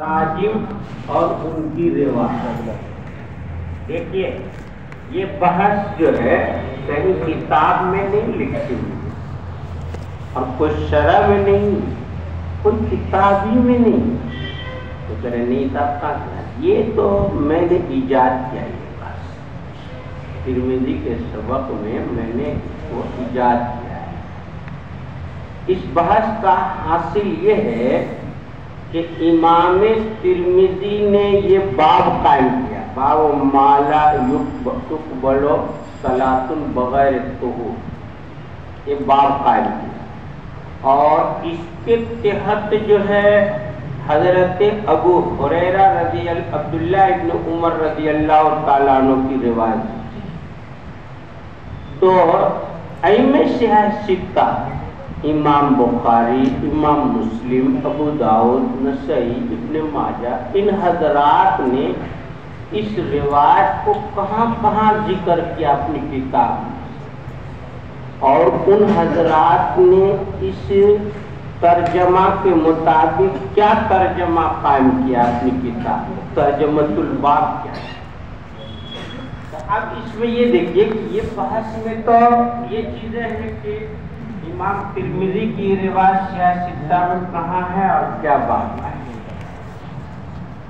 تراجم اور ان کی روایت. دیکھیے یہ بحث جو ہے کہیں کتاب میں نہیں لکھی اور کوئی شرح میں نہیں، کوئی کتابی میں نہیں. تو کرے نہیں تھا، یہ تو میں نے ایجاد کیا. یہ بات ترمذی کے سبق میں نے وہ ایجاد کیا ہے. اس بحث کا حاصل یہ ہے کہ امام ترمذی نے یہ باب قائم کیا، باب مالا یقبل صلاۃ بغیر طہور، یہ باب قائم کیا. اور اس کے تحت جو ہے حضرت ابو ہریرہ عبداللہ ابن عمر رضی اللہ تعالیٰ عنہ کی روایت. تو ائمہ ستہ امام بخاری، امام مسلم، ابو داؤد، نسائی، ابن ماجہ، ان حضرات نے اس روایت کو کہاں کہاں ذکر کیا اپنی کتاب میں، اور ان حضرات نے اس ترجمہ کے مطابق کیا ترجمہ قائم کیا اپنی کتاب میں. ترجمۃ الباب کیا ہے. اب اس میں یہ دیکھیے کہ یہ بحث میں تو یہ چیزیں ہیں کہ امام ترمذی کی روایت صحیح ستہ میں کہاں ہے اور کیا باب ہے،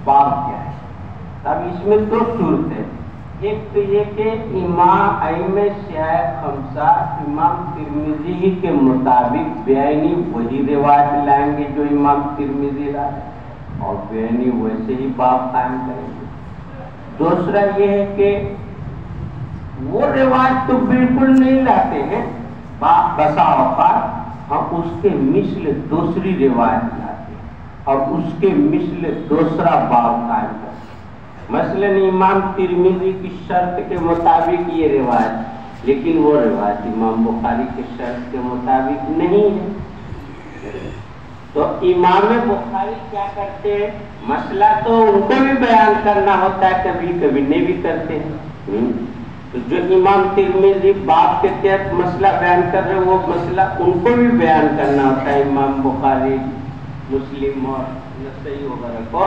باب کیا ہے. اب اس میں دو صورت ہے. ایک تو یہ کہ امام ائمہ صحیح خمسہ امام ترمذی کے مطابق بیانی وہی روایت لائیں گے جو امام ترمذی لائے، اور بیانی ویسے ہی باب قائم کریں گے. دوسرا یہ ہے کہ وہ روایت تو بالکل نہیں لاتے ہیں، بسا اوقات ہم اس کے مثل دوسری روایت لاتے ہیں اور اس کے مثل دوسرا باب قائم کرتے ہیں. مثلا امام ترمذی کی شرط کے مطابق یہ روایت، لیکن وہ روایت امام بخاری کے شرط کے مطابق نہیں ہے. تو امام بخاری کیا کرتے ہیں، مسئلہ تو ان کو بھی بیان کرنا ہوتا ہے، کبھی کبھی نہیں بھی کرتے ہیں. تو جو امام ترمذی باب کے تحت مسئلہ بیان کر رہے ہیں وہ مسئلہ ان کو بھی بیان کرنا ہوتا ہے، امام بخاری، مسلم اور نسائی وغیرہ کو.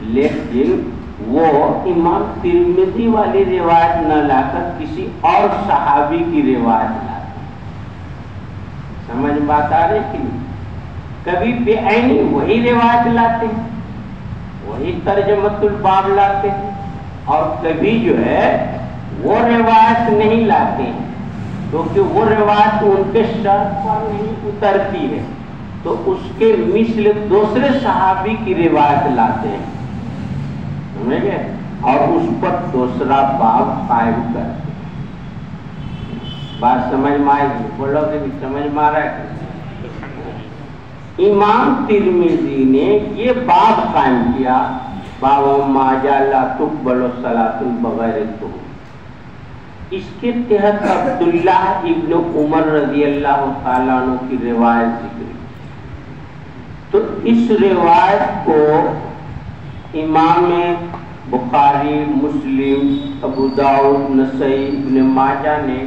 لیکن وہ امام ترمذی والی روایت نہ لا کر کسی اور صحابی کی روایت لاتے. سمجھ بات آ رہی کہ نہیں. کبھی بعینی وہی روایت لاتے ہیں، وہی ترجمۃ الباب لاتے ہیں، اور کبھی جو ہے وہ روایت نہیں لاتے ہیں کیونکہ وہ روایت ان کے شرط پر نہیں اترتی ہے، تو اس کے مثل دوسرے صحابی کی روایت لاتے ہیں، سمجھ گئے، اور اس پر دوسرا باب قائم کرتے ہیں. بات سمجھ میں آئی؟ بولو کہ سمجھ میں آ رہا ہے. امام ترمذی نے یہ باب قائم کیا، باب ما جاء لا تقبل صلاۃ بغیر طہور. اس کے تحت عبداللہ ابن عمر رضی اللہ تعالیٰ عنہ کی روایت ذکر. تو اس روایت کو امام بخاری، مسلم، ابو داؤد، نسائی، ابن ماجہ نے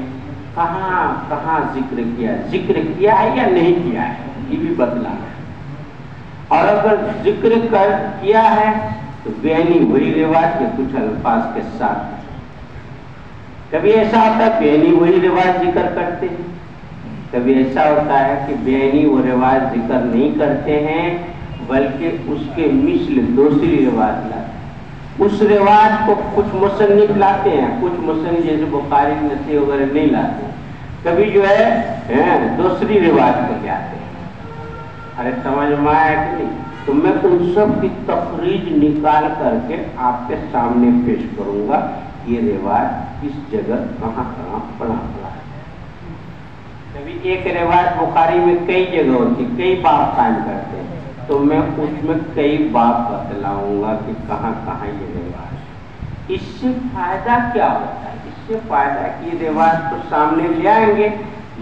کہاں کہاں ذکر کیا ہے یا نہیں کیا ہے، یہ بھی بتلانا ہے. اور اگر ذکر کیا ہے تو بیانی وہی روایت کے کچھ الفاظ کے ساتھ. کبھی ایسا ہوتا ہے بیانی وہی روایت ذکر کرتے ہیں، کبھی ایسا ہوتا ہے کہ بیانی وہ روایت ذکر نہیں کرتے ہیں بلکہ اس کے مثل دوسری روایت لاتے ہیں. اس روایت کو کچھ مصنف لاتے ہیں، کچھ مصنف جیسے بخاری، نسائی وغیرہ نہیں لاتے. کبھی جو ہے دوسری روایت کو لے آتے ہیں. ارے سمجھ میں آیا کہ نہیں. تو میں ان سب کی تخریج نکال کر کے آپ کے سامنے پیش کروں گا، یہ روایت کس جگہ کہاں کہاں پڑھا ہے. کبھی ایک روایت بخاری میں کئی جگہ ہوتی، کئی باب قائم کرتے ہیں، تو میں اس میں کئی باب بتلاؤں گا کہ کہاں کہاں یہ روایت. اس سے فائدہ کیا ہوتا ہے؟ اس سے فائدہ کہ یہ روایت کو سامنے لے آئیں گے،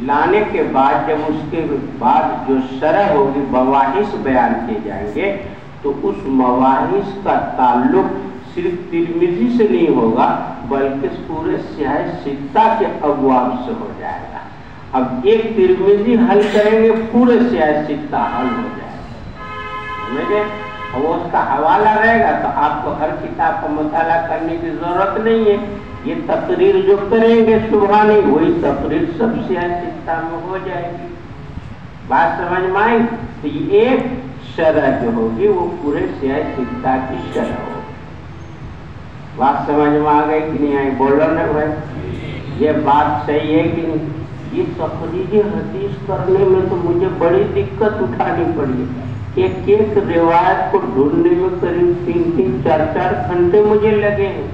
لانے کے بعد جب اس کے بعد جو شرح ہوگی، مباحث بیان کیے جائیں گے، تو اس مباحث کا تعلق صرف ترمذی سے نہیں ہوگا بلکہ پورے صحیح ستہ کے ابواب سے ہو جائے گا. اب ایک ترمذی حل کریں گے، پورے صحیح ستہ حل ہو جائے گا. سمجھے؟ وہ اس کا حوالہ رہے گا تو آپ کو ہر کتاب کا مطالعہ کرنے کی ضرورت نہیں ہے. یہ تقریر جو کریں گے سبحانی وہی تقریر سب سیاہ سکتہ میں ہو جائے گی. بات سمجھ میں آئی؟ تو یہ ایک شرح جو ہوگی وہ پورے سیاہ سکتہ کی شرح ہوگی. بات سمجھ میں آ گئی کہ نہیں آئی؟ بولو نا بھائی، یہ بات صحیح ہے کہ نہیں؟ یہ تخریج حدیث کرنے میں تو مجھے بڑی دقت اٹھانی پڑی. ایک ایک روایت کو ڈھونڈنے میں قریب 3-4 گھنٹے مجھے لگے ہیں،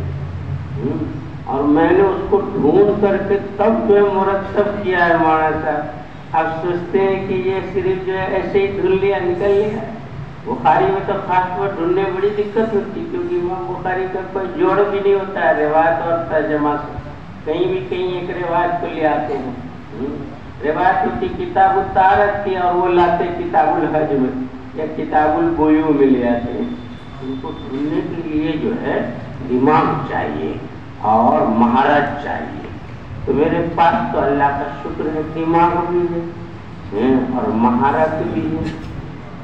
اور میں نے اس کو ڈھونڈ کر کے تب جو ہے مرتب کیا ہے مولانا صاحب. اب سوچتے ہیں کہ یہ صرف جو ہے ایسے ہی ڈھونڈ لیا نکل لیا. بخاری میں تو خاص طور ڈھونڈنے میں بڑی دقت ہوتی، کیونکہ امام بخاری کا کوئی جوڑ بھی نہیں ہوتا ہے روایت اور ترجمہ سے. کہیں بھی کہیں ایک روایت کو لے آتے ہیں. روایت ہوتی کتاب الطہارت کی اور وہ لاتے کتاب الحج میں یا کتاب البیوع میں لے آتے ہیں. ان کو ڈھونڈنے کے لیے جو ہے دماغ چاہیے اور مہارت چاہیے. تو میرے پاس تو اللہ کا شکر ہے دماغ بھی ہے اور مہارت بھی ہے.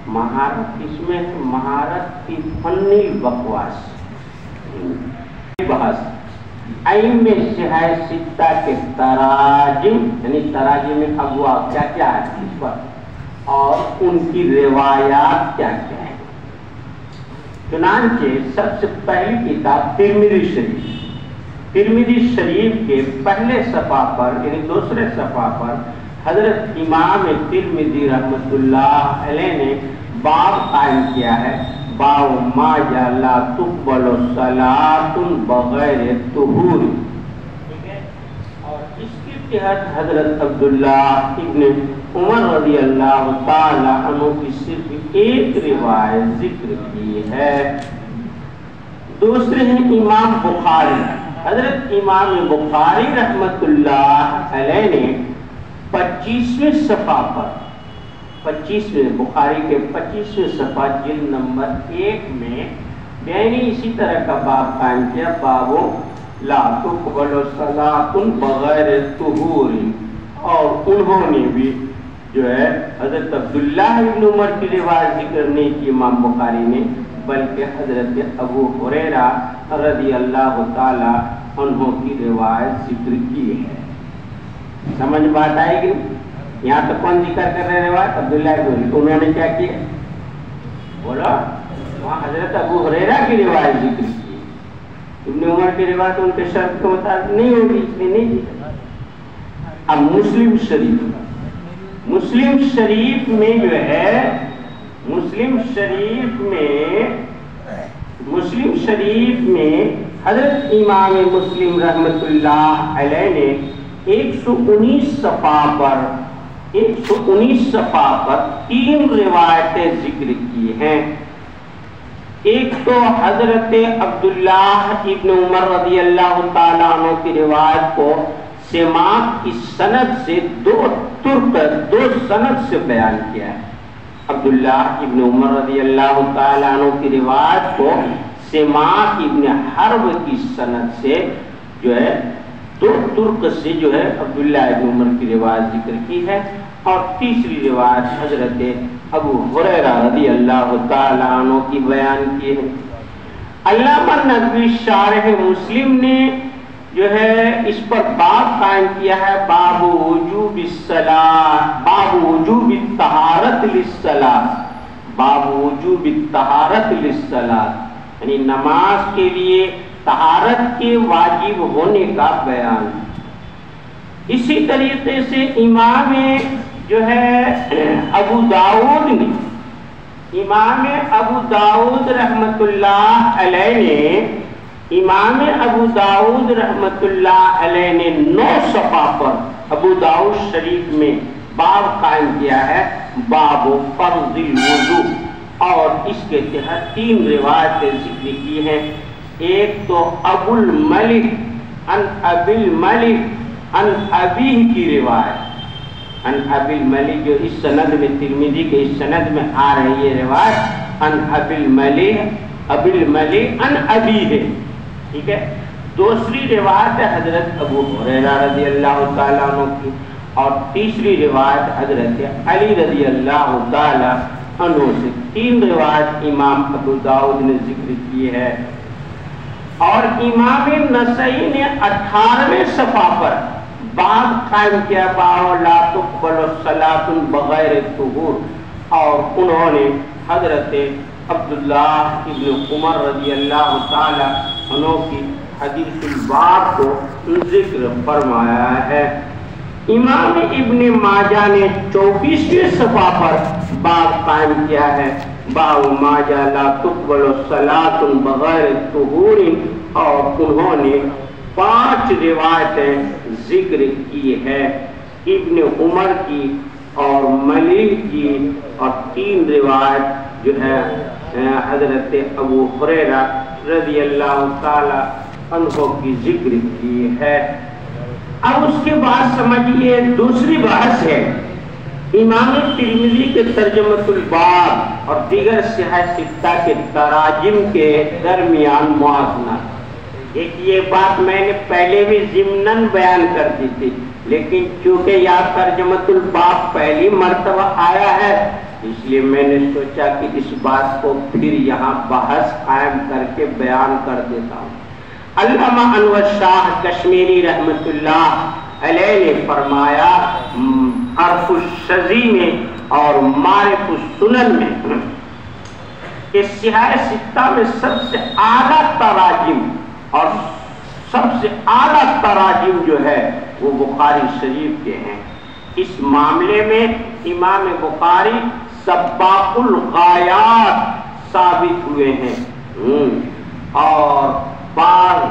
مہارت کس میں ہے؟ مہارت کی فنی بکواس بحث. ائمہ صحاح ستہ کے تراجم یعنی تراجم ابواب کیا کیا ہے اس پر، اور ان کی روایات کیا کیا ہے. چنانچہ سب سے پہلی کتاب ترمذی شریف. ترمذی شریف کے پہلے صفحہ پر یعنی دوسرے صفحہ پر حضرت امام ترمذی رحمۃ اللہ علیہ نے باب قائم کیا ہے، باب ما جاء لا تقبل صلاۃ بغیر طہور. ٹھیک ہے، اور اس کے تحت حضرت عبداللہ ابن عمر رضی اللہ تعالی عنہ کی صرف ایک روایت ذکر کی ہے. دوسرے ہیں امام بخاری. حضرت امام بخاری رحمۃ اللہ علیہ نے 25ویں صفحہ پر 25ویں بخاری کے 25ویں صفحہ جلد نمبر 1 میں یعنی اسی طرح کا باب قائم کیا، باب لا تقبل صلاۃ بغیر طہور. اور انہوں نے بھی جو ہے حضرت عبداللہ ابن عمر کی روایت ذکر نہیں کی امام بخاری نے، بلکہ حضرت ابو ہریرہ رضی اللہ تعالی عنہ کی روایت ذکر کی ہے. سمجھ بات آئے گی؟ یہاں تو کون ذکر کر رہے روایت؟ عبداللہ ابن عمر. انہوں نے کیا کیا بولا؟ وہاں حضرت ابو ہریرہ کی روایت ذکر کی. ابن عمر کی روایت ان کے شرط کے مطابق نہیں ہوگی، اس لیے نہیں ذکر. اب مسلم شریف میں جو ہے مسلم شریف میں حضرت امام مسلم رحمۃ اللہ علیہ نے 119 صفحہ پر 3 روایتیں ذکر کی ہیں. ایک تو حضرت عبداللہ ابن عمر رضی اللہ تعالیٰ عنہ کی روایت کو سماع کی سند سے دو سند سے بیان کیا ہے. عبداللہ ابن عمر رضی اللہ تعالیٰ عنہ کی روایت کو سماع ابن حرب کی سند سے جو ہے 2 ترک سے جو ہے عبداللہ ابن عمر کی روایت ذکر کی ہے. اور تیسری روایت حضرت ابو ہریرہ رضی اللہ تعالیٰ عنہ کی بیان کی ہے. علامہ ندوی شارح مسلم نے جو ہے اس پر باب قائم کیا ہے، باب وجوب الصلاۃ، باب وجوب الطہارت للصلاۃ، باب وجوب الطہارت للصلاۃ، یعنی نماز کے لیے طہارت کے واجب ہونے کا بیان. اسی طریقے سے امام جو ہے ابو داؤد رحمت اللہ علیہ نے امام ابو داؤد رحمت اللہ علیہ نے 9 صفحہ پر ابو داؤد شریف میں باب قائم کیا ہے، باب فرض الوضو. اور اس کے تحت 3 روایتیں ذکر کی ہیں. ایک تو ابو الملک عن ابی الملک عن ابیہ کی روایت، عن ابی الملک جو اس سند میں ترمذی کے اس سند میں آ رہی ہے روایت، عن ابی الملک عن ابیہ ہے. ٹھیک ہے. دوسری روایت ہے حضرت ابو ہریرہ رضی اللہ تعالیٰ عنہ کی، اور تیسری روایت حضرت علی رضی اللہ تعالیٰ عنہ سے 3 روایت امام ابو داؤد نے ذکر کی ہے، اور امام نسائی نے 18ویں صفحہ پر باب قائم کیا باب لا تقبل الصلاۃ بغیر طہور، اور انہوں نے حضرت عبداللہ ابن عمر رضی اللہ تعالی عنہ کی حدیث الباب کو ذکر فرمایا ہے۔ امام ابن ماجہ نے 24ویں صفحہ پر باب قائم کیا ہے باب ما جاء لا تقبل الصلاۃ بغیر طہور، اور انہوں نے 5 روایتیں ذکر کی ہے، ابن عمر کی اور ملیح کی، اور 3 روایت جو ہے حضرت ابو ہریرہ رضی اللہ تعالی عنہ کی ذکر کی ہے۔ اب اس کے بعد سمجھیے دوسری بحث ہے امام ترمذی کے ترجمۃ الباب اور دیگر صحیح ستہ کے تراجم کے درمیان موازنہ۔ ایک یہ بات میں نے پہلے بھی ضمناً بیان کر دی تھی، لیکن چونکہ یہاں ترجمۃ الباب پہلی مرتبہ آیا ہے، اس لیے میں نے سوچا کہ اس بات کو پھر یہاں بحث قائم کر کے بیان کر دیتا ہوں۔ علامہ انور شاہ کشمیری رحمت اللہ علیہ نے فرمایا حرف الشذی میں اور معرف السنن میں کہ صحیح ستہ میں سب سے اعلیٰ تراجم اور سب سے اعلیٰ تراجم جو ہے وہ بخاری شریف کے ہیں۔ اس معاملے میں امام بخاری سباق الغایات ثابت ہوئے ہیں، اور بعض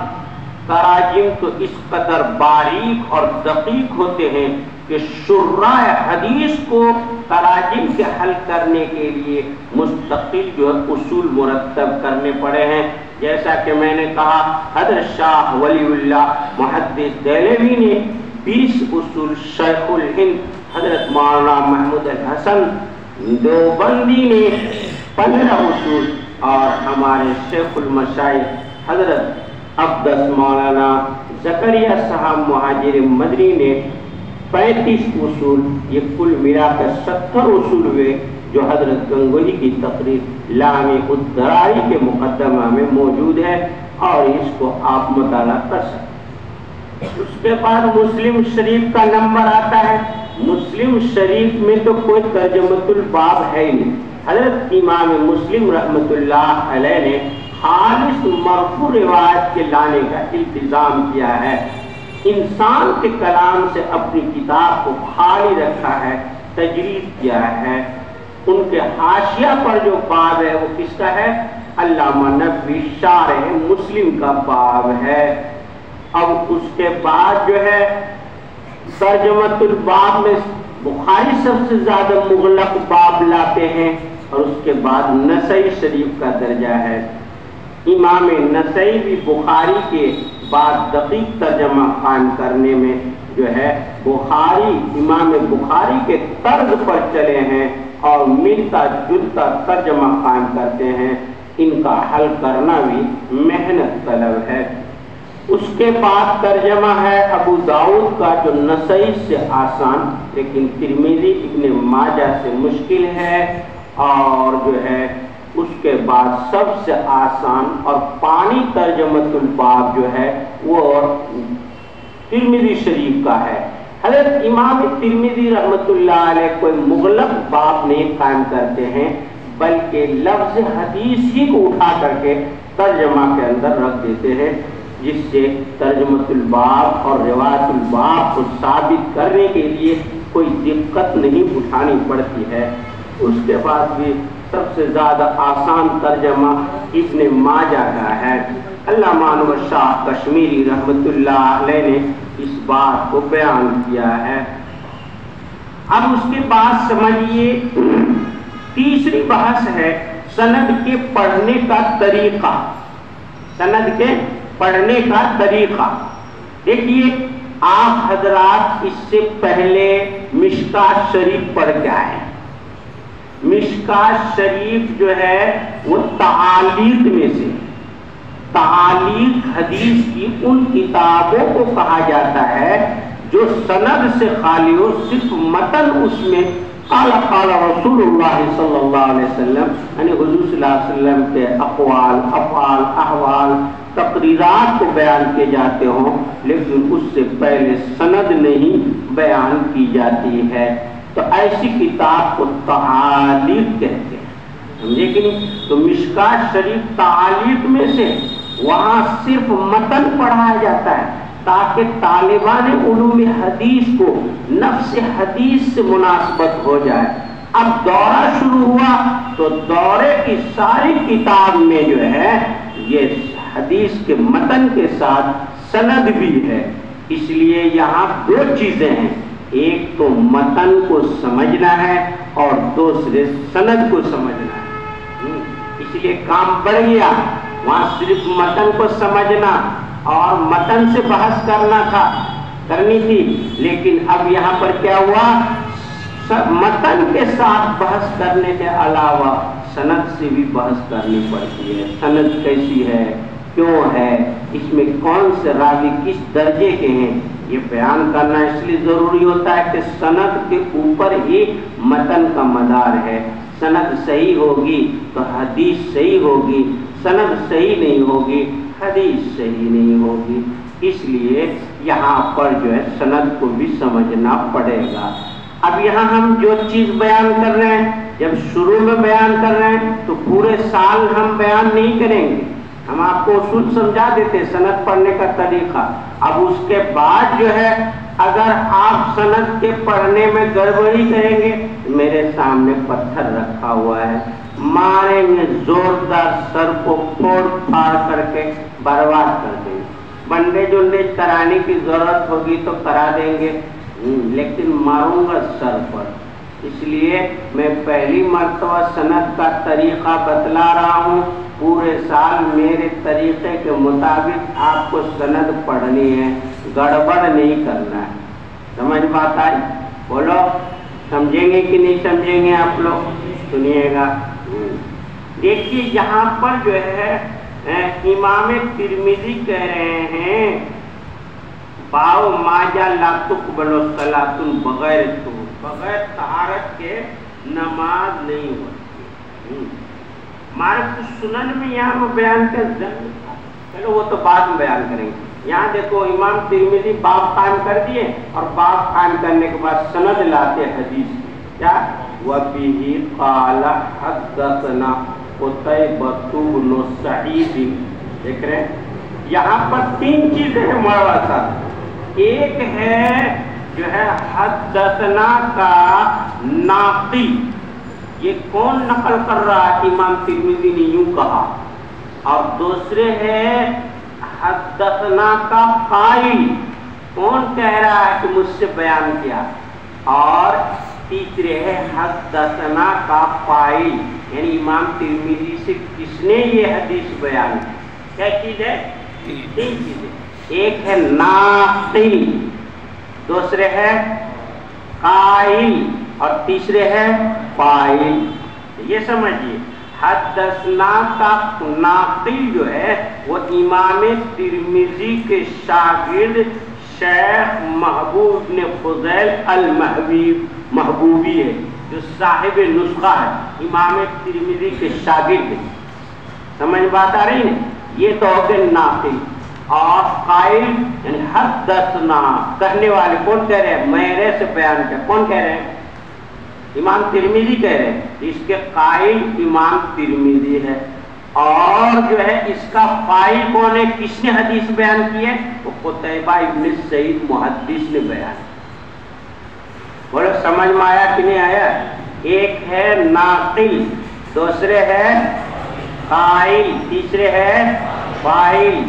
تراجم تو اس قدر باریک اور دقیق ہوتے ہیں کہ شراح حدیث کو تراجم کے حل کرنے کے لیے مستقل جو ہے اصول مرتب کرنے پڑے ہیں۔ جیسا کہ میں نے کہا حضرت شاہ ولی اللہ محدث دہلوی نے 20 اصول، شیخ الہند حضرت مولانا محمود الحسن دیوبندی نے 15 اصول، اور ہمارے شیخ المشائخ حضرت عبدس مولانا زکریا صاحب مہاجر مدنی نے 35 اصول، یہ کل ملا کر 70 اصول ہوئے جو حضرت گنگوہی کی تقریر لامی الدرائی کے مقدمہ میں موجود ہے، اور اس کو آپ مطالعہ کر سکتے۔ اس کے بعد مسلم شریف کا نمبر آتا ہے۔ مسلم شریف میں تو کوئی ترجمۃ الباب ہے ہی نہیں۔ حضرت امام مسلم رحمت اللہ علیہ نے خالص مرفوع روایت کے لانے کا التزام کیا ہے، انسان کے کلام سے اپنی کتاب کو خالی رکھا ہے، تجرید کیا ہے۔ ان کے حاشیہ پر جو باب ہے وہ کس کا ہے؟ علامہ نبوی شارح مسلم کا باب ہے۔ اب اس کے بعد جو ہے ترجمۃ الباب میں بخاری سب سے زیادہ مغلق باب لاتے ہیں، اور اس کے بعد نسائی شریف کا درجہ ہے۔ امام نسائی بھی بخاری کے بعد دقیق ترجمہ قائم کرنے میں جو ہے بخاری امام بخاری کے طرز پر چلے ہیں، اور ملتا جلتا ترجمہ قائم کرتے ہیں۔ ان کا حل کرنا بھی محنت طلب ہے۔ اس کے بعد ترجمہ ہے ابو داؤد کا، جو نسائی سے آسان لیکن ترمذی ابن ماجہ سے مشکل ہے، اور جو ہے اس کے بعد سب سے آسان اور پانی ترجمۃ الباب جو ہے وہ ترمذی شریف کا ہے۔ حضرت امام ترمذی رحمت اللہ علیہ کوئی مغلق باب نہیں قائم کرتے ہیں، بلکہ لفظ حدیث ہی کو اٹھا کر کے ترجمہ کے اندر رکھ دیتے ہیں، جس سے ترجمۃ الباب اور روایت الباب کو ثابت کرنے کے لیے کوئی دقت نہیں اٹھانی پڑتی ہے۔ اس کے بعد بھی سب سے زیادہ آسان ترجمہ ابن ماجہ کا ہے۔ علامہ انور شاہ کشمیری رحمت اللہ علیہ نے اس بات کو بیان کیا ہے۔ اب اس کے بعد سمجھیے تیسری بحث ہے سند کے پڑھنے کا طریقہ۔ سند کے پڑھنے کا طریقہ دیکھیے، آپ حضرات اس سے پہلے مشکات شریف پڑھ کے آئے۔ مشکات شریف جو ہے وہ تعالیق میں سے، تعالیق حدیث کی ان کتابوں کو کہا جاتا ہے جو سند سے خالی ہو، صرف متن اس میں قال قال رسول اللہ صلی اللہ علیہ وسلم، یعنی حضور صلی اللہ علیہ وسلم کے اقوال، افعال، احوال، تقریرات کو بیان کیے جاتے ہوں، لیکن اس سے پہلے سند نہیں بیان کی جاتی ہے، تو ایسی کتاب کو تعالیق کہتے ہیں، سمجھے کہ نہیں؟ تو مشکات شریف تعالیق میں سے وہاں صرف متن پڑھایا جاتا ہے تاکہ طالبان علوم حدیث کو نفس حدیث سے مناسبت ہو جائے۔ اب دورہ شروع ہوا تو دورے کی ساری کتاب میں جو ہے یہ حدیث کے متن کے ساتھ سند بھی ہے، اس لیے یہاں دو چیزیں ہیں، ایک تو متن کو سمجھنا ہے اور دوسرے سند کو سمجھنا ہے، اس لیے کام بڑھ گیا، وہاں صرف متن کو سمجھنا اور متن سے بحث کرنی تھی، لیکن اب یہاں پر کیا ہوا، متن کے ساتھ بحث کرنے کے علاوہ سند سے بھی بحث کرنی پڑتی ہے، سند کیسی ہے، کیوں ہے، اس میں کون سے راوی کس درجے کے ہیں، یہ بیان کرنا اس لیے ضروری ہوتا ہے کہ سند کے اوپر ہی متن کا مدار ہے، سند صحیح ہوگی تو حدیث صحیح ہوگی، سند صحیح نہیں ہوگی حدیث صحیح نہیں ہوگی، اس لیے یہاں پر جو ہے سند کو بھی سمجھنا پڑے گا۔ اب یہاں ہم جو چیز بیان کر رہے ہیں، جب شروع میں بیان کر رہے ہیں تو پورے سال ہم بیان نہیں کریں گے، ہم آپ کو اصول سمجھا دیتے ہیں سند پڑھنے کا طریقہ۔ اب اس کے بعد جو ہے اگر آپ سند کے پڑھنے میں گڑبڑی کریں گے، میرے سامنے پتھر رکھا ہوا ہے، ماریں گے زوردار، سر کو پھوڑ پھاڑ کر کے برباد کر دیں گے، بندے جنڈیج کرانے کی ضرورت ہوگی تو کرا دیں گے، لیکن ماروں گا سر پر۔ اس لیے میں پہلی مرتبہ سند کا طریقہ بتلا رہا ہوں، پورے سال میرے طریقے کے مطابق آپ کو سند پڑھنی ہے، گڑبڑ نہیں کرنا ہے، سمجھ بات آئی؟ بولو سمجھیں گے کہ نہیں سمجھیں گے آپ لوگ؟ سنیے گا، دیکھیے یہاں پر جو ہے امام ترمذی کہہ رہے ہیں باو ماجا لا تقبل الصلاۃ بغیر طہارت کے نماز نہیں ہوتی۔ ہمارے کچھ سنن میں یہاں میں بیان کر چلو وہ تو بعد میں بیان کریں گے۔ یہاں دیکھو امام ترمذی باب قائم کر دیے اور باب قائم کرنے کے بعد سند لاتے حدیث کی، کیا وَبِهِ قَالَ حَدَّثَنَا قُتَيْبَةُ بْنُ سَعِيدٍ، دیکھ رہے ہیں یہاں پر تین چیزیں ہیں ہمارے ساتھ، ایک ہے جو ہے حدثنا کا ناقل، یہ کون نقل کر رہا ہے، امام ترمذی نے یوں کہا، اور دوسرے ہے حدثنا کا قائل، کون کہہ رہا ہے کہ مجھ سے بیان کیا، اور تیسرے ہے حدثنا کا فاعل، یعنی امام ترمذی سے کس نے یہ حدیث بیان کی۔ کیا چیز ہے؟ تین چیزیں، ایک ہے ناقل، دوسرے ہے قائل، اور تیسرے ہے فاعل۔ یہ سمجھیے حدثنا کا ناقل جو ہے وہ امام ترمذی کے شاگرد شیخ محبوب بن فضیل المحبوبی ہے، جو صاحب نسخہ ہے، امام ترمذی کے شاگرد ہیں، سمجھ بات آ رہی ہے؟ یہ تو ہو گئے ناقل، اور قائل یعنی حدثنا کہنے والے کون کہہ رہے ہیں، میرے سے بیان کیا، کون کہہ رہے ہیں، امام ترمذی کہہ رہے ہیں، اس کے قائل امام ترمذی ہے، اور جو ہے اس کا فاعل کون ہے، کس نے حدیث بیان کی ہے، وہ قتیبہ ابن سعید محدث نے بیان کی۔ بولو سمجھ میں آیا کہ نہیں آیا؟ ایک ہے ناقل، دوسرے ہے قائل، تیسرے ہے فاعل۔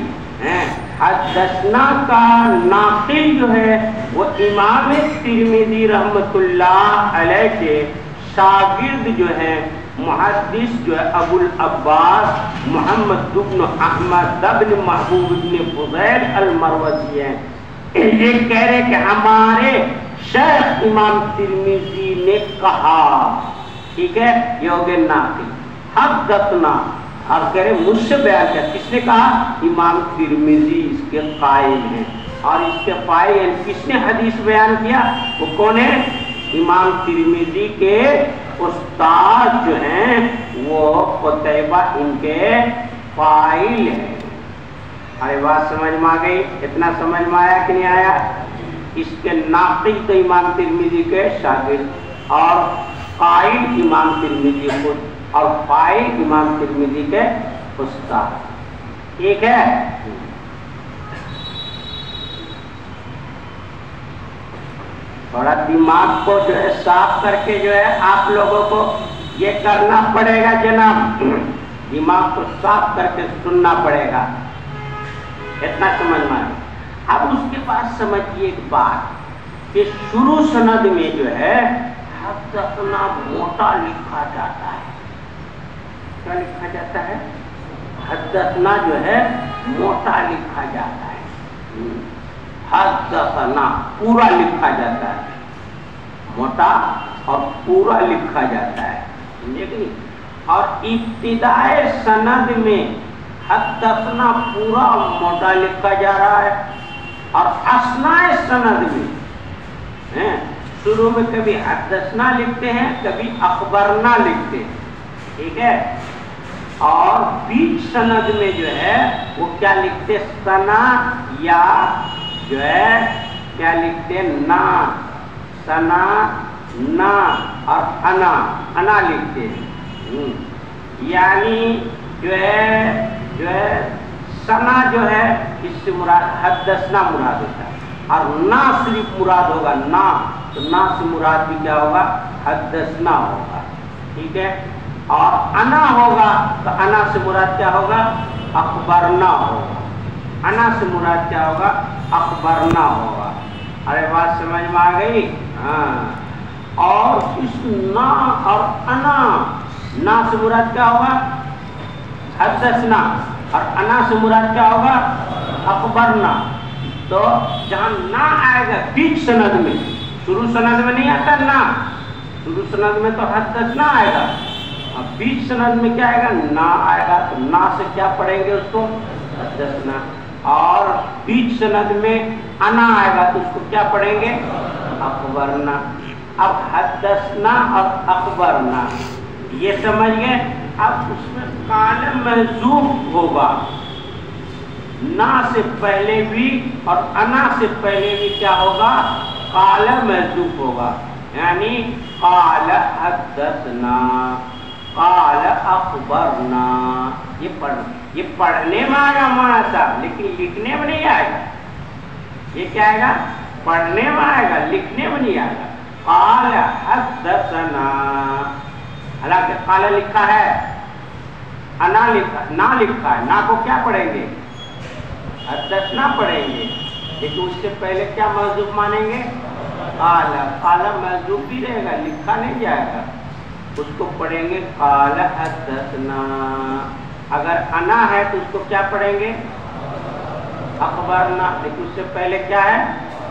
حدثنا کا ناقل جو ہے وہ امام ترمذی رحمۃ اللہ علیہ کے شاگرد جو ہے محدث جو ہے ابو العباس محمد بن احمد بن محبوب بن فضیل المروزی ہیں۔ یہ کہہ رہے کہ ہمارے شیخ امام ترمذی نے کہا، ٹھیک ہے، یہ ہو گئے ناقل۔ حدثنا اور کہہ رہے مجھ سے بیان کیا، کس نے کہا، امام ترمذی اس کے قائل ہیں، اور اس کے فاعل کس نے حدیث بیان کیا، وہ کون ہے، امام ترمذی کے استاد جو ہیں وہ قتیبہ ان کے فاعل ہیں۔ ارے بات سمجھ میں آ گئی؟ اتنا سمجھ میں آیا کہ نہیں آیا؟ اس کے ناقد تو امام ترمذی کے شاگرد اور قائل امام ترمذی خود اور فاعل امام ترمذی کے استاد، ٹھیک ہے؟ تھوڑا دماغ کو جو ہے صاف کر کے جو ہے آپ لوگوں کو یہ کرنا پڑے گا جناب، دماغ کو صاف کر کے سننا پڑے گا، اتنا سمجھ میں آئے۔ اب اس کے بعد سمجھیے ایک بات کہ شروع سند میں جو ہے حدثنا موٹا لکھا جاتا ہے۔ کیا لکھا جاتا ہے؟ حدثنا جو ہے موٹا لکھا جاتا ہے، حدثنا پورا لکھا جاتا ہے، موٹا اور پورا لکھا جاتا ہے، لیکن اور ابتدائے سند میں حدثنا پورا موٹا لکھا جا رہا ہے، اور اثناء سند میں شروع میں کبھی حدثنا لکھتے ہیں کبھی اخبرنا لکھتے ہیں، ٹھیک ہے؟ اور بیچ سند میں جو ہے وہ کیا لکھتے؟ سنا یا جو ہے کیا لکھتے؟ نا، سنا نا اور انا لکھتے ہیں، یعنی جو ہے سنا جو ہے اس سے مراد حدثنا مراد ہوتا ہے، اور نا صرف مراد ہوگا نا، تو نا سے مراد بھی کیا ہوگا؟ حدثنا ہوگا، ٹھیک ہے؟ اور انا ہوگا تو انا سے مراد کیا ہوگا؟ اخبرنا ہوگا، انا سے مراد کیا ہوگا؟ اخبرنا ہوگا۔ ارے بات سمجھ میں آ گئی؟ ہاں۔ اور اس نا اور انا، نا سے مراد کیا ہوگا؟ حدثنا، اور انا سے مراد کیا ہوگا؟ اخبرنا۔ تو جہاں نا آئے گا بیچ سند میں، شروع سند میں نہیں آتا نا، شروع سند میں تو حدثنا آئے گا، اب بیچ سند میں کیا آئے گا؟ نا آئے گا، تو نا سے کیا پڑھیں گے اس کو؟ حدثنا۔ اور بیچ سند میں انا آئے گا تو اس کو کیا پڑھیں گے؟ اخبرنا۔ اب حدثنا اور اخبرنا یہ سمجھ گئے۔ اب اس میں قال محذوف ہوگا، نا سے پہلے بھی اور انا سے پہلے بھی کیا ہوگا؟ قال محذوف ہوگا، یعنی قال حدثنا، قال اخبرنا۔ یہ پڑھنے میں آئے گا مولانا صاحب، لیکن لکھنے میں نہیں آئے گا۔ یہ کیا آئے گا؟ پڑھنے میں آئے گا، لکھنے میں نہیں آئے گا۔ قال حدثنا، حالانکہ قال لکھا ہے، انا لکھا، نا لکھا ہے، نا کو کیا پڑھیں گے؟ حدثنا پڑھیں گے، لیکن اس سے پہلے کیا محذوف مانیں گے؟ قال۔ قال محذوف بھی رہے گا، لکھا نہیں جائے گا، اس کو پڑھیں گے قال حدثنا۔ اگر انا ہے تو اس کو کیا پڑھیں گے؟ اخبرنا، لیکن اس سے پہلے کیا ہے؟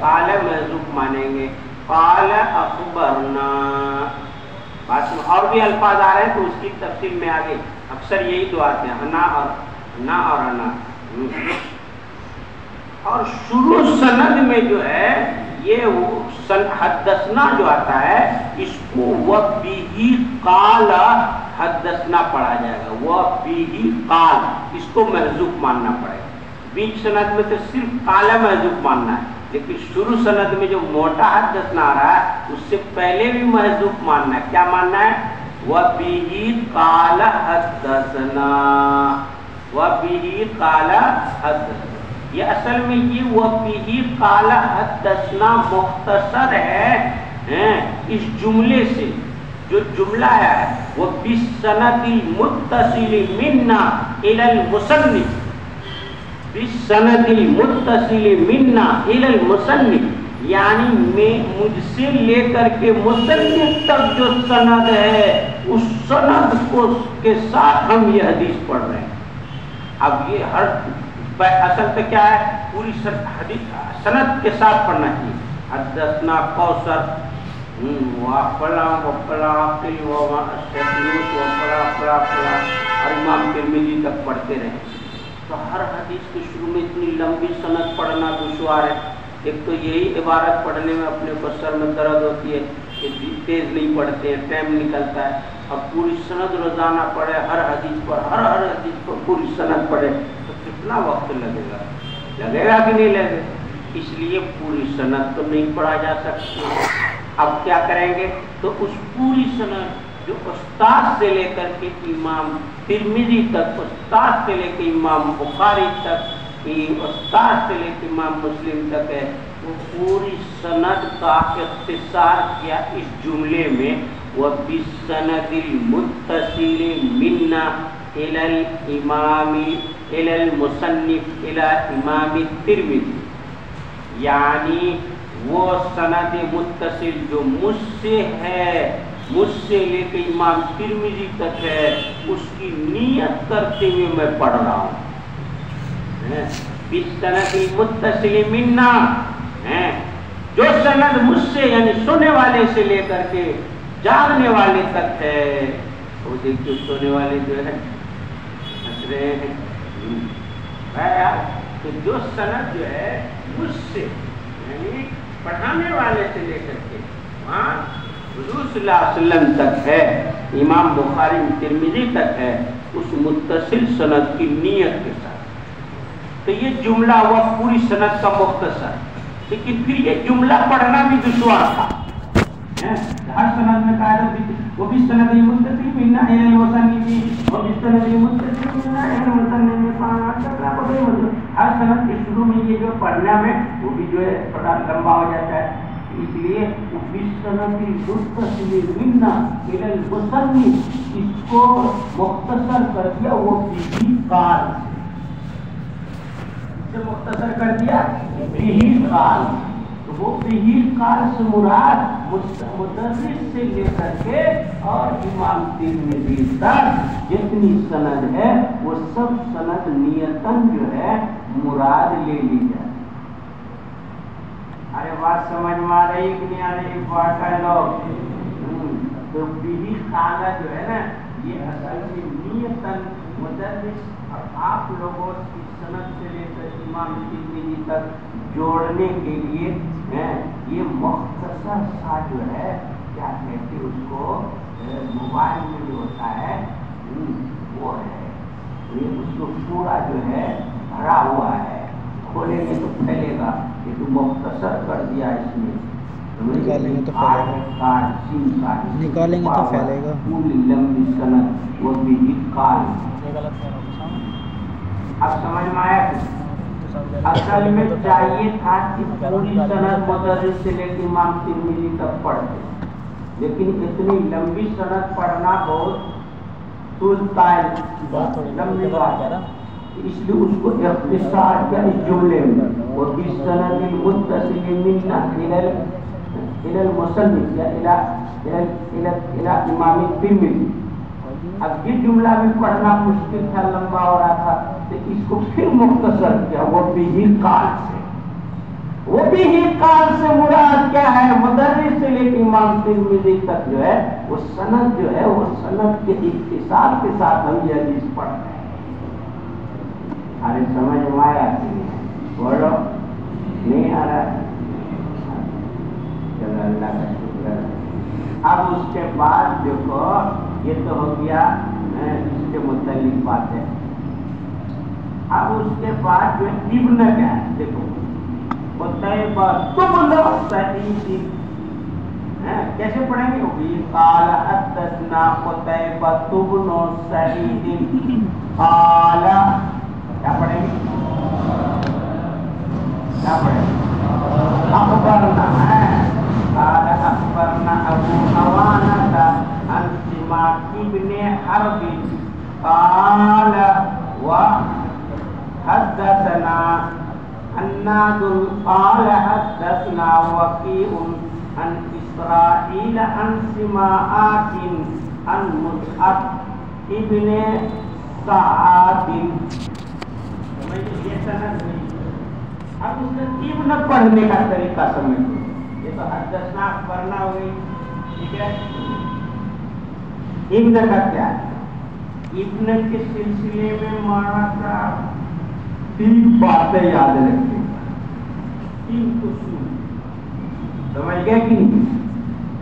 قال محذوف مانیں گے، قال اخبرنا۔ بات میں اور بھی الفاظ آ رہے ہیں تو اس کی تفصیل میں آگے، اکثر یہی دو آتے ہیں، انا اور نا اور انا۔ اور شروع سند میں جو ہے یہ حدثنا جو آتا ہے اس کو وَبِهِ قَالَ حدثنا پڑھا جائے گا، وَبِهِ قَالَ، اس کو محذوف ماننا پڑے گا۔ بیچ سند میں تو صرف قال محذوف ماننا ہے، لیکن شروع سند میں جو موٹا حدثنا آ رہا ہے اس سے پہلے بھی محذوف ماننا ہے۔ کیا ماننا ہے؟ وَبِهِ قَالَ حدثنا، وَبِهِ قَالَ حدثنا۔ یہ اصل میں یہ وَبِهِ قَالَ حدثنا مختصر ہے اس جملے سے، جو جملہ ہے وہ بِالسَّنَدِ الْمُتَّصِلِ مِنَّا إِلَى الْمُصَنِّفِ، بِالسَّنَدِ الْمُتَّصِلِ مِنَّا إِلَى الْمُصَنِّفِ، یعنی مجھ سے لے کر کے مصنف تک جو سند ہے اس سند کو کے ساتھ ہم یہ حدیث پڑھ رہے ہیں۔ اب یہ ہر اصل پہ کیا ہے؟ پوری سند کے ساتھ پڑھنا چاہیے۔ حدثنا کوثر وفلا وفلا عقل وفلا اور امام ترمذی تک پڑھتے رہیں، تو ہر حدیث کے شروع میں اتنی لمبی سند پڑھنا دشوار ہے۔ ایک تو یہی عبارت پڑھنے میں اپنے کو سر میں درد ہوتی ہے، کہ تیز نہیں پڑھتے ہیں، ٹائم نکلتا ہے. اب پوری سند روزانہ پڑھے، ہر حدیث پر پوری سند پڑھے تو کتنا وقت لگے گا کہ نہیں لگے. اس لیے پوری سند تو نہیں پڑھا جا سکتی. اب کیا کریں گے؟ تو اس پوری سند جو استاد سے لے کر کے امام ترمذی تک، استاد سے لے کے امام بخاری تک، استاد سے لے کے امام مسلم تک ہے، وہ پوری سند کا اختصار کیا اس جملے میں، وَبِالسَّنَدِ الْمُتَّصِلِ مِنَّا إِلَى الْمُصَنِّفِ إِلَى إِمَامِ التِّرْمِذِي. یعنی وہ سند متصل جو مجھ سے ہے، مجھ سے لے کے امام ترمذی تک ہے، اس کی نیت کرتے ہوئے میں پڑھ رہا ہوں. بالسند المتصل منا، جو سند مجھ سے یعنی سننے والے سے لے کر کے جاننے والے تک ہے. وہ دیکھیے سننے والے جو ہے ہنس رہے ہیں. تو جو سند جو ہے مجھ سے یعنی پڑھانے والے سے لے کر کے وہاں حضور صلی اللہ علیہ وسلم تک ہے، امام بخاری ترمذی تک ہے، اس متصل سند کی نیت کے ساتھ. تو یہ جملہ ہوا پوری سند کا مختصر. لیکن پھر یہ جملہ پڑھنا بھی دشوار تھا. ہر سند میں قاعدہ بھی وہ بھی سند متصل منا ہے المصنف، وہ بھی سند متصل منا ہے المصنف. ہر سند کے شروع میں یہ جو پڑھنا میں وہ بھی جو ہے تھوڑا لمبا ہو جاتا ہے. اس لیے بالسند المتصل منا الى المصنف، اس کو مختصر کر دیا وہ بھی قال سے مختصر کر دیا بھی قال. تو وہ بھی قال سے مراد مدرس سے لے کر کے اور امام ترمذی تک جتنی سند ہے وہ سب سند نیتاً جو ہے مراد لے لی جائے. ارے بات سمجھ میں آ رہی کہ نہیں آ رہی؟ بات ہے لوگ. تو بھی قال جو ہے نا یہ اصل میں نیتاً مدرس اور آپ لوگوں کی سند سے لے کر امام ترمذی تک جوڑنے کے لیے یہ مختصر سا جو ہے کیا کہتے اس کو موبائل میں جو ہوتا ہے وہ ہے، یہ اس کو پورا جو ہے بھرا ہوا ہے. کھولیں گے تو پھیلے گا. یہ تو مختصر کر دیا اس میں. نکالیں گے تو پھیلے گا. پوری لمبی سند وہ بھی قال. اب سمجھ میں آیا؟ اصل میں چاہیے تھا کہ پوری سند مدرس سے لے کے امام ترمذی تک پڑھتے، لیکن اتنی لمبی سند پڑھنا بہت طولتا ہے، لمبی بات ہے. اس لیے اس کو اختصار کیا اس جملے میں، وہ بالسند المتصل منا الى المصنف یا الى امام ترمذی. اب یہ جملہ بھی پڑھنا مشکل تھا، لمبا ہو رہا تھا، تو اس کو پھر مختصر کیا وہ بھی قال سے. وہ بھی قال سے مراد کیا ہے؟ مدرس سے لے کے امام ترمذی تک جو ہے وہ سند جو ہے وہ سند کے اختصار کے ساتھ ہم یہ حدیث پڑھ رہے ہیں. ارے سمجھ میں آیا کہ نہیں؟ بولو نہیں آ رہا؟ چلو اللہ کا شکر ہے. اب اس کے بعد دیکھو یہ تو ہو گیا اس کے متعلق بات ہے. اب اس کے بعد جو ابن کیا ہے دیکھو، قتیبہ تبن سعید. کیسے پڑھیں گے؟ وہ قال حدثنا قتیبہ تبن سعید قال. کیا پڑھیں گے؟ کیا پڑھیں گے؟ اخبرنا قال اخبرنا ابو عوانہ عن سماک ابن حرب قال وحدثنا حناد قال حدثنا وكيع عن اسرائيل عن سماك عن مصعب ابن سعد. یہ سند نہیں. اب اس نے ابن پڑھنے کا طریقہ سمجھو. یہ تو حدثنا اخبرنا ہو گئی، ٹھیک ہے. ابن کا کیا ہے؟ ابن کے سلسلے میں مانا کا 3 باتیں یاد رکھیں. 3 اصول سمجھ گئے کہ نہیں؟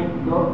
1 2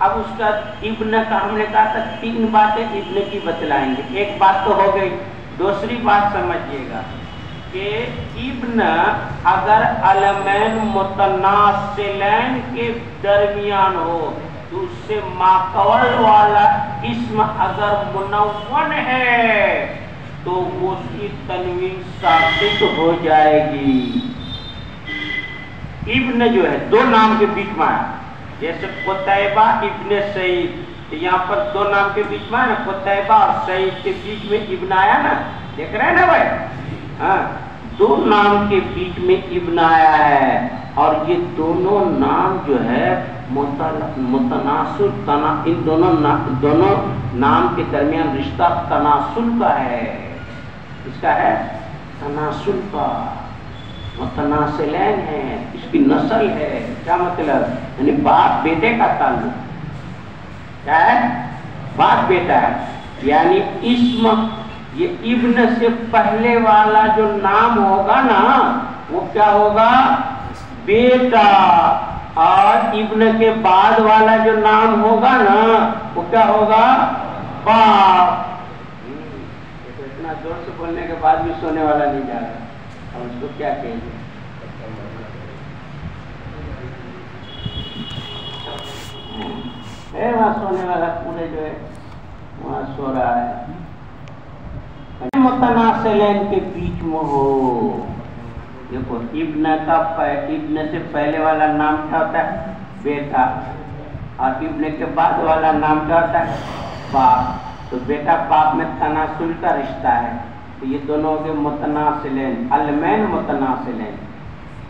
اب اس کا ابن کا ہم نے کہا تھا 3 باتیں ابن کی بتلائیں گے. ایک بات تو ہو گئی. دوسری بات سمجھیے گا کہ ابن اگر علمین متناسلین کے درمیان ہو تو اس سے ماقبل والا اسم اگر منون ہے تو اس کی تنوین ساقط ہو جائے گی. ابن جو ہے 2 نام کے بیچ میں ہے، جیسے قتیبہ ابن سعید، یہاں پر 2 نام کے بیچ میں ہے نا، قتیبہ اور سعید کے بیچ میں ابن آیا نا، دیکھ رہے ہیں نا بھائی؟ ہاں 2 نام کے بیچ میں ابن آیا ہے اور یہ دونوں نام جو ہے متناسل ان دونوں نام کے درمیان رشتہ تناسل کا ہے. اس کا ہے تناسل کا، متناسلین ہے، اس کی نسل ہے. کیا مطلب؟ یعنی باپ بیٹے کا تعلق. کیا ہے؟ باپ بیٹا ہے. یعنی اسم یہ ابن سے پہلے والا جو نام ہوگا نا وہ کیا ہوگا؟ بیٹا. اور ابن کے بعد والا جو نام ہوگا نا وہ کیا ہوگا؟ باپ. اتنا زور سے بولنے کے بعد بھی سونے والا نہیں جا رہا. اب اس کو کیا کہیں گے؟ وہاں سونے والا پورے جو ہے وہاں سو رہا ہے. متناسلین کے بیچ میں ہو. دیکھو ابن سے پہلے والا نام کیا ہوتا ہے؟ بیٹا. اور ابن کے بعد والا نام کیا ہوتا ہے؟ باپ. تو بیٹا باپ میں تناسل کا رشتہ ہے. تو یہ دونوں کے متناسلین، علمین متناسلین،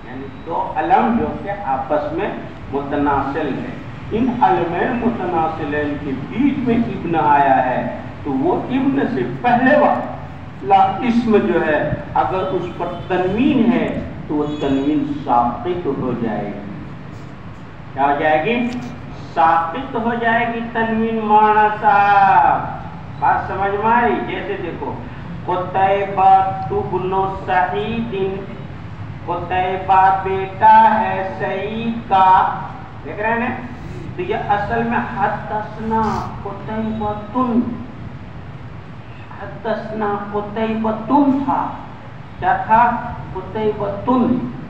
یعنی 2 علم جو کہ آپس میں متناسل ہیں. ان علمین متناسلین کے بیچ میں ابن آیا ہے تو وہ ابن سے پہلے والا اسم جو ہے اگر اس پر تنوین ہے تو وہ تنوین ساقط ہو جائے گی. کیا ہو جائے گی؟ ساقط ہو جائے گی تنوین. مانا صاحب بات سمجھ میں آئی؟ جیسے دیکھو قتیبہ ابن سعید، قتیبہ بیٹا ہے سعید کا. دیکھ رہے ہیں؟ تو یہ اصل میں حدثنا قتیبۃ، حدثنا قتیبۃ تھا. کیا تھا؟ قتیبۃ.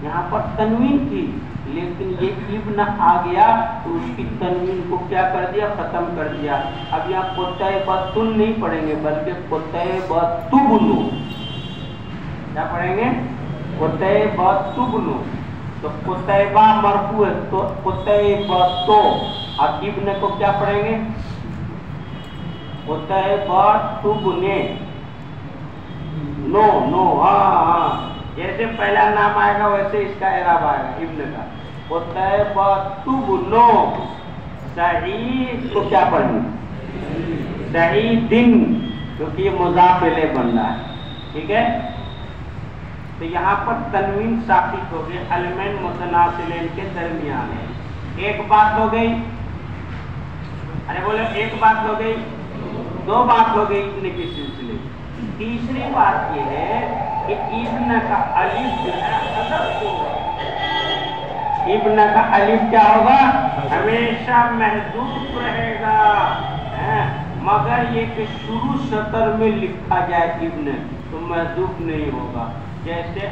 یہاں پر تنوین تھی لیکن یہ ابن آ گیا تو اس کی تنوین کو کیا کر دیا؟ ختم کر دیا. اب یہاں قتیبۃ نہیں پڑھیں گے بلکہ قتیبۃ بن. کیا پڑھیں گے؟ قتیبۃ بن. تو قتیبہ مرفوع ہے تو قتیبۃ، اور ابن کو کیا پڑھیں گے؟ قتیبۃ بن. نو ہاں جیسے پہلا نام آئے گا ویسے اس کا اعراب آئے گا ابن کا. قتیبۃ بن سعید کو کیا پڑھیں گے؟ سعید، کیونکہ یہ مضاف الیہ بن رہا ہے. ٹھیک ہے؟ تو یہاں پر تنوین ساقط ہو گئی، علمین متناسلین کے درمیان ہے. ایک بات ہو گئی. ارے بولے ایک بات ہو گئی، 2 بات ہو گئی ابن کے سلسلے. تیسری بات یہ ہے کہ ابن کا الف جو ہے حذف ہوگا. ابن کا الف کیا ہوگا؟ ہمیشہ محذوف رہے گا. مگر یہ کہ شروع سطر میں لکھا جائے ابن تو محذوف نہیں ہوگا. جیسے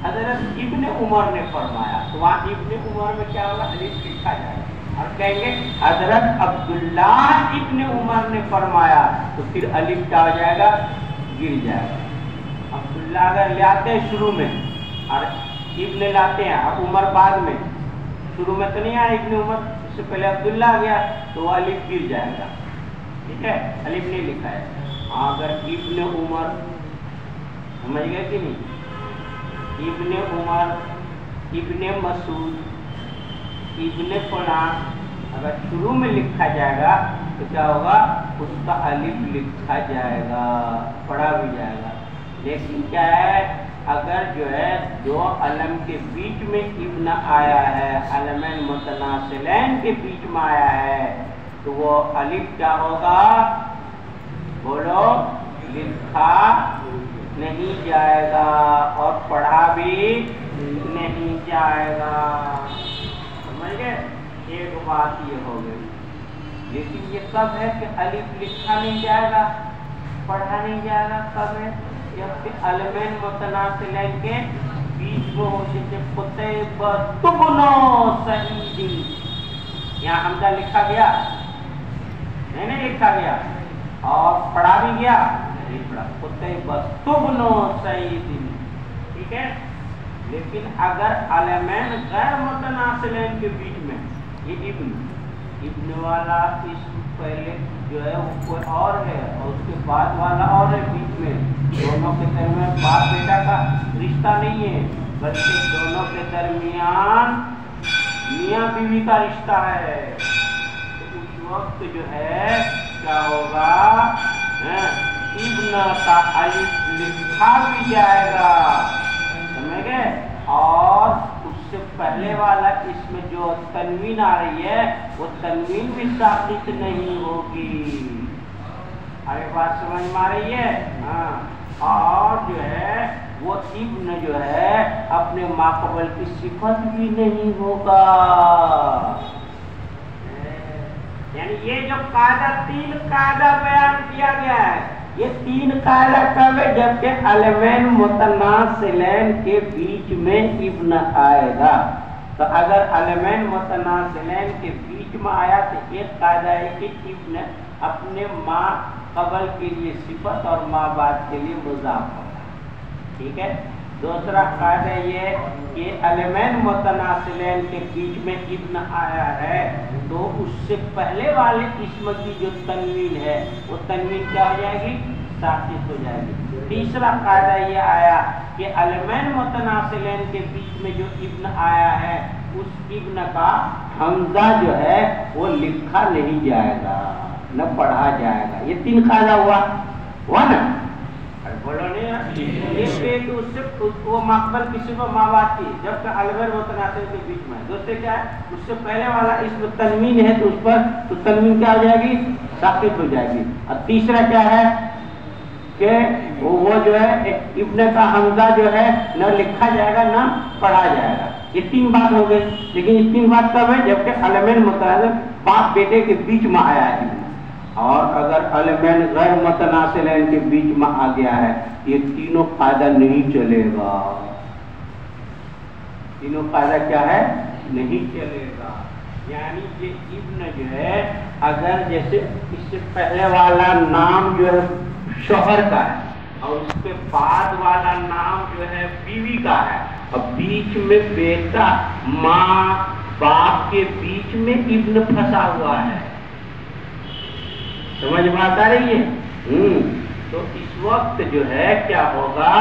حضرت ابن عمر نے فرمایا تو وہاں ابن عمر میں کیا ہوگا؟ الف لکھا جائے. اور کہیں گے حضرت عبداللہ ابن عمر نے فرمایا تو پھر الف کیا ہو جائے گا؟ گر جائے گا. عبداللہ اگر لاتے ہیں شروع میں اور ابن لاتے ہیں اب عمر بعد میں، شروع میں تو نہیں آیا ابن عمر، اس سے پہلے عبداللہ آ گیا تو وہ الف گر جائے گا. ٹھیک ہے؟ الف نہیں لکھا ہے. اگر ابن عمر، سمجھ گئے کہ نہیں؟ ابن عمر، ابن مسعود، ابن فلان اگر شروع میں لکھا جائے گا تو کیا ہوگا؟ اس کا الف لکھا جائے گا، پڑھا بھی جائے گا. لیکن کیا ہے؟ اگر جو ہے 2 علم کے بیچ میں ابن آیا ہے، علمین متناسلین کے بیچ میں آیا ہے تو وہ الف کیا ہوگا؟ بولو، لکھا نہیں جائے گا اور پڑھا بھی نہیں جائے گا. سمجھ گئے؟ ایک بات یہ ہو گئی. لیکن یہ کب ہے کہ الف لکھا نہیں جائے گا، پڑھا نہیں جائے گا؟ کب ہے؟ جب کہ علمین متناسلین کے بیچ میں ہو جیسے قطیبۃ بن سعید، یہاں حمزہ لکھا گیا نہیں لکھا گیا، اور پڑھا بھی گیا نہیں پڑھا، قطیبۃ بن سعید، ٹھیک ہے؟ لیکن اگر علمین غیر متناسلین کے بیچ میں یہ ابن والا اسم پہلے جو ہے وہ کوئی اور ہے اور اس کے بعد والا اور ہے، بیچ میں دونوں کے درمیان باپ بیٹا کا رشتہ نہیں ہے، بلکہ دونوں کے درمیان میاں بیوی کا رشتہ ہے، تو اس وقت جو ہے کیا ہوگا؟ ابن کا الف لکھا بھی جائے گا، سمجھ گئے؟ اور اس سے پہلے والا اس میں جو تنوین آ رہی ہے وہ تنوین بھی ساقط نہیں ہوگی، ارے بات سمجھ میں آ رہی ہے؟ ہاں، اور جو ہے وہ ابن جو ہے اپنے ماقبل کی صفت بھی نہیں ہوگا، یعنی یہ جو قاعدہ 3 قاعدہ بیان کیا گیا ہے، یہ 3 قاعدہ کب ہے؟ جبکہ علمین متناسلین کے بیچ میں ابن آئے گا، تو اگر علمین متناسلین کے بیچ میں آیا تو ایک قاعدہ ہے کہ ابن اپنے ماں قبل کے لیے صفت اور ماں بعد کے لیے مضاف ہوگا، ٹھیک ہے؟ دوسرا قاعدہ یہ کہ علمین متناسلین کے بیچ میں ابن آیا ہے تو اس سے پہلے والے اسم کی جو تنوین ہے وہ تنوین کیا ہو جائے گی؟ ساقط ہو جائے گی۔ تیسرا قاعدہ یہ آیا کہ علمین متناسلین کے بیچ میں جو ابن آیا ہے اس ابن کا حمزہ جو ہے وہ لکھا نہیں جائے گا، نہ پڑھا جائے گا، یہ 3 قاعدہ ہوا نا؟ بولو نہیں، اس پہ کہ اس سے وہ مقبل کسی کو ماں باپ کی، جبکہ علمین متناسل کے بیچ میں دوسرے کیا ہے؟ اس سے پہلے والا اس میں تنوین ہے تو اس پر تو تنوین کیا ہو جائے گی؟ ساقط ہو جائے گی۔ اور تیسرا کیا ہے کہ وہ جو ہے ابن کا حمزہ جو ہے نہ لکھا جائے گا نہ پڑھا جائے گا، یہ 3 بات ہو گئی، لیکن یہ 3 بات کب ہے؟ جبکہ علمین متناسل باپ بیٹے کے بیچ میں آیا ہے، اور اگر علمین غیر متناسلین کے بیچ میں آ گیا ہے یہ تینوں قاعدہ نہیں چلے گا، تینوں قاعدہ کیا ہے؟ نہیں چلے گا، یعنی یہ ابن جو ہے اگر جیسے اس سے پہلے والا نام جو ہے شوہر کا ہے اور اس کے بعد والا نام جو ہے بیوی کا ہے، اور بیچ میں بیٹا ماں باپ کے بیچ میں ابن پھنسا ہوا ہے، سمجھ بات آ رہی ہے؟ تو اس وقت جو ہے کیا ہوگا؟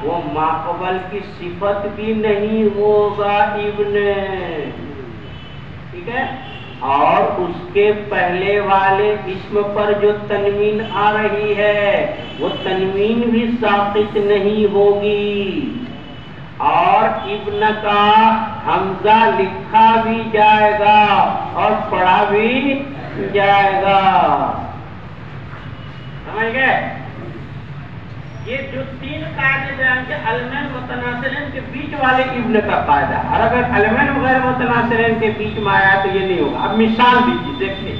وہ ماقبل کی صفت بھی نہیں ہوگا ابن، ٹھیک ہے؟ اور اس کے پہلے والے اسم پر جو تنوین آ رہی ہے وہ تنوین بھی ساقط نہیں ہوگی، اور ابن کا حمزہ لکھا بھی جائے گا اور پڑھا بھی جائے گا، سمجھ گئے؟ یہ جو 3 قاعدے بیان کے علمین متناسلین کے بیچ والے ابن کا قاعدہ، اور اگر علمین غیر متناسلین کے بیچ میں آیا تو یہ نہیں ہوگا۔ اب مثال دیجیے، دیکھیں،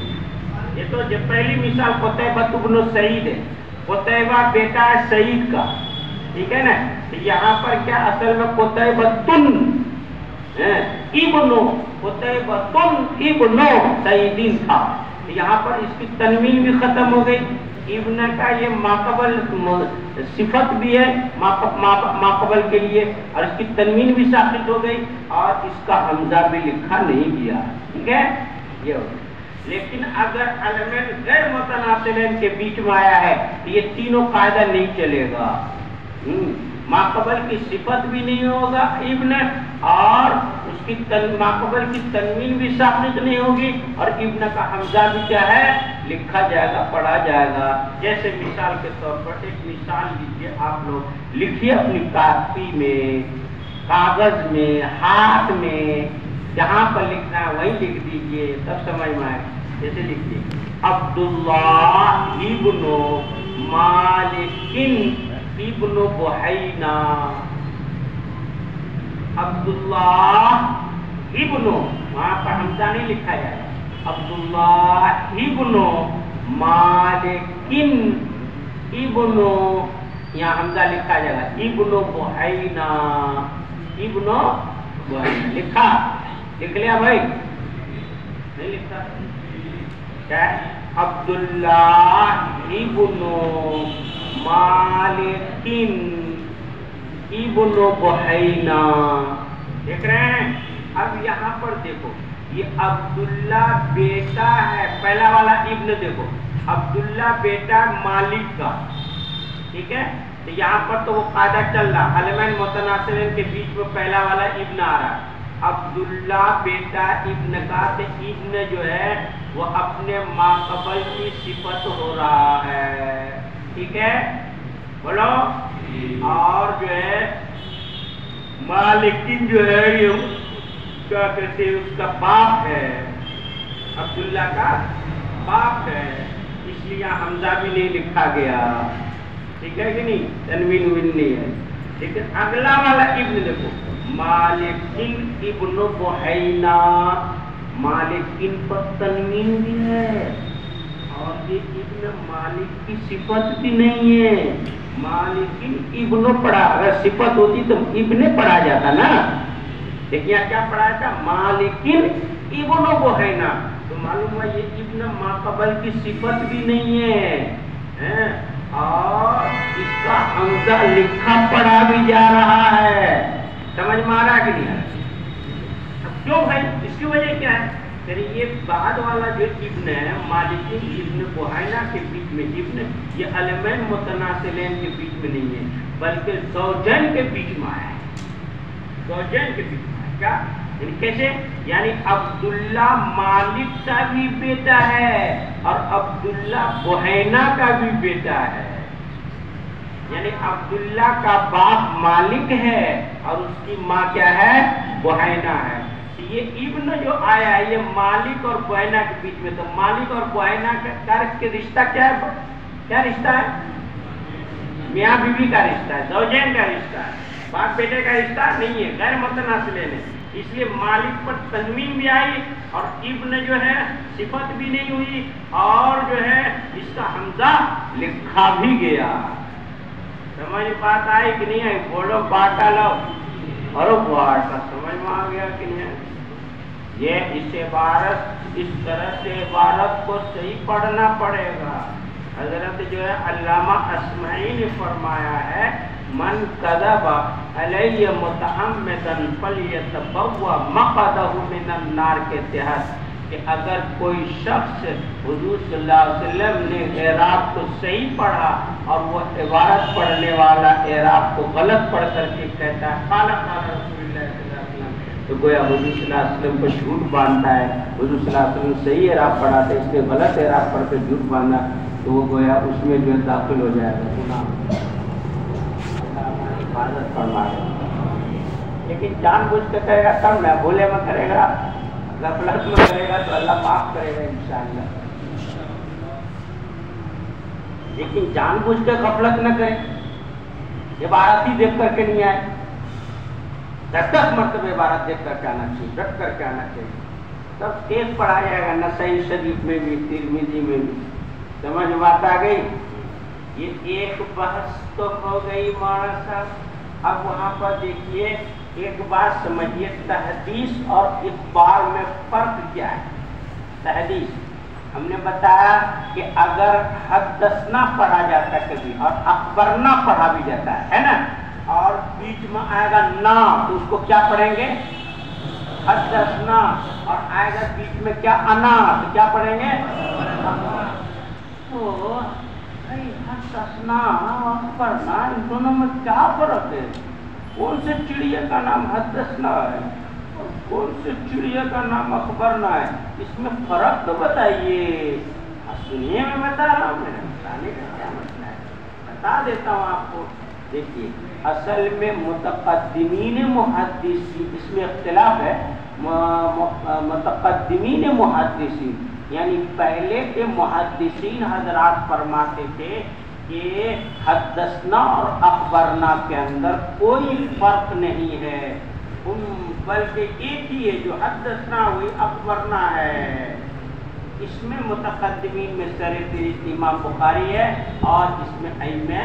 یہ تو جو پہلی مثال قطیبۃ بن سعید ہے، قطیبہ بیٹا ہے سعید کا، ٹھیک ہے نا؟ یہاں پر کیا اصل میں قطیبۃ ابن سعید تھا، یہاں پر اس کی تنوین بھی ختم ہو گئی، ابن کا یہ ماقبل صفت بھی ہے ماقبل کے لیے، اور اس کی تنوین بھی ساقط ہو گئی، اور اس کا حمزہ بھی لکھا نہیں گیا، ٹھیک ہے؟ یہ ہو گیا۔ لیکن اگر علمین غیر متناسلین کے بیچ میں آیا ہے تو یہ تینوں قاعدہ نہیں چلے گا، ماقبل کی صفت بھی نہیں ہوگا ابن، اور اس کی ماقبل کی تنوین بھی ساقط نہیں ہوگی، اور ابن کا حمزہ بھی کیا ہے؟ لکھا جائے گا، پڑھا جائے گا۔ جیسے مثال کے طور پر ایک مثال لیجیے، آپ لوگ لکھیے اپنی کاپی میں، کاغذ میں، ہاتھ میں، جہاں پر لکھنا ہے وہیں لکھ دیجیے، تب سمجھ میں آئے۔ جیسے لکھیے عبداللہ ابن مالک ابن بحینا، عبداللہ ابن، وہاں پر حمزہ نہیں لکھا جائے، عبداللہ ابن مالکن ابن، یہاں حمزہ لکھا جائے گا، ابن بحینا، ابن بحینا لکھا، لکھ لیا بھائی؟ نہیں لکھا کیا ہے؟ عبداللہ ابن مالکن ابن بحینا، دیکھ رہے ہیں؟ اب یہاں پر دیکھو، یہ عبداللہ بیٹا ہے، پہلا والا ابن دیکھو، عبداللہ بیٹا مالک کا، ٹھیک ہے؟ تو یہاں پر تو وہ قاعدہ چل رہا، علمین متناسبین کے بیچ میں پہلا والا ابن آ رہا، عبداللہ بیٹا ابن کا، تو ابن جو ہے وہ اپنے ماقبل کی صفت ہو رہا ہے، ٹھیک ہے؟ بولو، اور جو ہے مالکین جو ہے یہ کیا کہتے ہیں، اس کا باپ ہے، عبداللہ کا باپ ہے، اس لیے یہاں حمزہ بھی نہیں لکھا گیا، ٹھیک ہے کہ نہیں؟ تنوین وین نہیں ہے، ٹھیک ہے؟ اگلا والا ابن دیکھو، مالکن ابن بحینا، مالکن پر تنوین بھی ہے، اور یہ ابن مالک کی صفت بھی نہیں ہے، مالکن ابن پڑھا، اگر صفت ہوتی تو ابن پڑھا جاتا نا، دیکھیں کیا پڑھا تھا؟ مالکن ابن بحینا، تو معلوم ہے یہ ابن ماقبل کی صفت بھی نہیں ہے، اور اس کا حمزہ لکھا پڑھا بھی جا رہا ہے، سمجھ میں آ رہا کہ نہیں؟ اب کیوں بھائی؟ اس کی وجہ کیا ہے؟ یعنی یہ بعد والا جو ابن ہے مالکین ابن بحینا کے بیچ میں ابن، یہ علمین متناسلین کے بیچ میں نہیں ہے، بلکہ زوجین کے بیچ میں آیا ہے، زوجین کے بیچ میں آیا، کیا؟ یعنی کیسے؟ یعنی عبداللہ مالک کا بھی بیٹا ہے اور عبداللہ بحینا کا بھی بیٹا ہے، یعنی عبداللہ کا باپ مالک ہے اور اس کی ماں کیا ہے؟ بحینا ہے۔ یہ ابن جو آیا ہے یہ مالک اور بحینا کے بیچ میں، تو مالک اور بحینا کا رشتہ کیا ہے؟ کیا رشتہ ہے؟ میاں بیوی کا رشتہ ہے، زوجین کا رشتہ ہے، باپ بیٹے کا رشتہ نہیں ہے، غیر متناسلین ہے، اس لیے مالک پر تنوین بھی آئی اور ابن جو ہے صفت بھی نہیں ہوئی، اور جو ہے اس کا حمزہ لکھا بھی گیا۔ سمجھ بات آئی کہ نہیں آئی؟ بولو باٹا لو، اور باٹا سمجھ میں آ گیا کہ نہیں آئی؟ یہ اس عبارت، اس طرح سے عبارت کو صحیح پڑھنا پڑے گا۔ حضرت جو ہے علامہ اصمعی نے فرمایا ہے، من کذب علیہ متعمدا فلیتبوأ مقعدہ من النار کے تحت، کہ اگر کوئی شخص حضور صلی اللہ علیہ وسلم نے اعراب کو صحیح پڑھا اور وہ عبارت پڑھنے والا اعراب کو غلط پڑھ کر کے کہتا ہے قال قال رسول اللہ صلی اللہ علیہ وسلم، تو گویا حضور صلی اللہ علیہ وسلم کو جھوٹ باندھتا ہے۔ حضور صلی اللہ علیہ وسلم صحیح اعراب پڑھا تھا، اس نے غلط اعراب پڑھ کر جھوٹ باندھا، تو وہ گویا اس میں جو ہے داخل ہو جائے گا گناہ، حفاظت فرما ہے۔ لیکن جان بوجھ کے کرے گا تب نہ، بھولے میں کرے گا، غفلت میں کرے گا تو اللہ معاف کرے گا انشاءاللہ، لیکن جان بوجھ کے غفلت نہ کرے، عبارت ہی دیکھ کر کے نہیں آئے، 10 مرتبہ عبارت دیکھ کر کے آنا چاہیے، ڈٹ کر کے آنا چاہیے، تب تیز پڑھا جائے گا، نسائی شریف میں بھی، ترمذی میں بھی۔ سمجھ بات آ گئی؟ یہ ایک بحث تو ہو گئی مولانا صاحب، اب وہاں پر دیکھیے ایک بات سمجھیے، تحدیث اور اخبار میں فرق کیا ہے؟ تحدیث ہم نے بتایا کہ اگر حدثنا پڑھا جاتا ہے کبھی اور اخبرنا پڑھا بھی جاتا ہے نا، اور بیچ میں آئے گا نا تو اس کو کیا پڑھیں گے؟ حدثنا، اور آئے گا بیچ میں کیا؟ انا، تو کیا پڑھیں گے؟ تو حدثنا اخبرنا، ان دونوں میں کیا فرق ہے؟ کون سے چڑیا کا نام حدثنا ہے اور کون سے چڑیا کا نام اخبرنا ہے؟ اس میں فرق تو بتائیے۔ سنیے میں بتا رہا ہوں، میرے بتانے کا کیا مسئلہ ہے، بتا دیتا ہوں آپ کو۔ دیکھیے اصل میں متقدمین محدثین، اس میں اختلاف ہے، متقدمین محدثین یعنی پہلے کے محدثین حضرات فرماتے تھے کہ حدثنا اور اخبرنا کے اندر کوئی فرق نہیں ہے، بلکہ ایک ہی ہے، جو حدثنا ہوئی اخبرنا ہے، اس میں متقدمین میں سر فہرست امام بخاری ہے اور اس میں ائمہ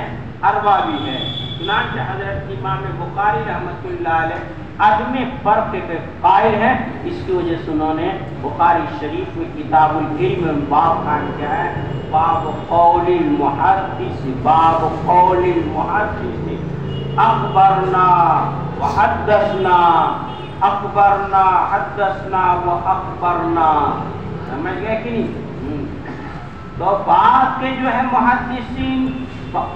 اربعہ بھی ہے۔ چنانچہ حضرت امام بخاری رحمۃ اللہ علیہ عدم فرق کے قائل ہے، اس کی وجہ سے انہوں نے بخاری شریف میں کتاب العلم میں باب قائم کیا ہے، باب قول المحدث، باب قول المحدث اخبرنا وحدثنا، اخبرنا حدثنا واخبرنا، سمجھ گئے کہ نہیں؟ تو بعد کے جو ہے محدثین،